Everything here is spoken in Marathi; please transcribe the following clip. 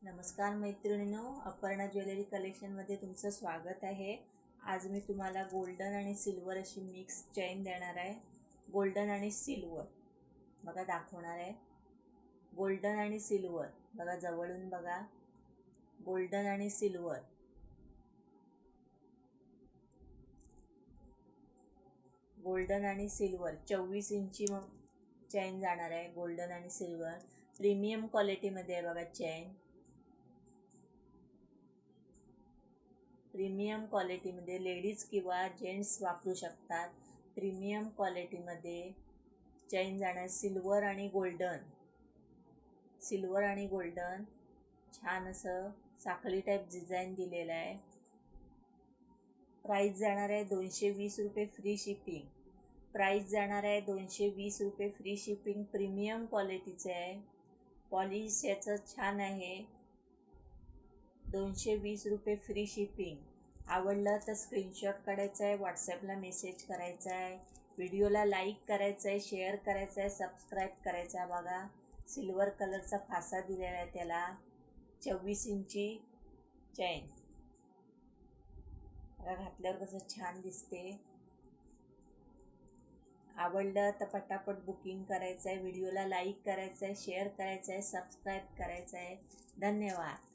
नमस्कार मैत्रिणींनो, अपर्णा ज्वेलरी कलेक्शनमध्ये तुमचं स्वागत आहे। आज मी तुम्हाला गोल्डन आणि सिल्वर अशी मिक्स चेन देणार आहे। गोल्डन आणि सिल्वर बघा दाखवणार आहे। गोल्डन आणि सिल्वर बघा, जवळून बघा। गोल्डन आणि सिल्वर, गोल्डन आणि सिल्वर 24 इंची चेन जाणार आहे। गोल्डन आणि सिल्वर प्रीमियम क्वालिटीमध्ये आहे बघा चेन। प्रीमियम क्वालिटीमध्ये लेडीज किंवा जेंट्स वापरू शकतात। प्रीमियम क्वालिटीमध्ये चेन जाणार। सिल्वर आणि गोल्डन, सिल्वर आणि गोल्डन छान असं साखळी टाईप डिझाईन दिलेला आहे। प्राइस जाणार आहे 220 रुपये फ्री शिपिंग। प्राइस जाणार आहे 220 रुपये फ्री शिपिंग। प्रीमियम क्वालिटीचे आहे, पॉलिश याचं छान आहे। 220 रुपये फ्री शिपिंग। आवडलं तर स्क्रीनशॉट काढायचा आहे, व्हॉट्सॲपला मेसेज करायचा आहे, व्हिडिओला लाईक करायचं आहे, शेअर करायचं आहे, सबस्क्राईब करायचं आहे। बघा सिल्वर कलरचा फासा दिलेला आहे त्याला। 24 इंची चेन बघा, घातल्यावर कसं छान दिसते। आवडलं तर पटापट बुकिंग करायचं आहे, व्हिडिओला लाईक करायचं आहे, शेअर करायचं आहे, सबस्क्राईब करायचं आहे। धन्यवाद।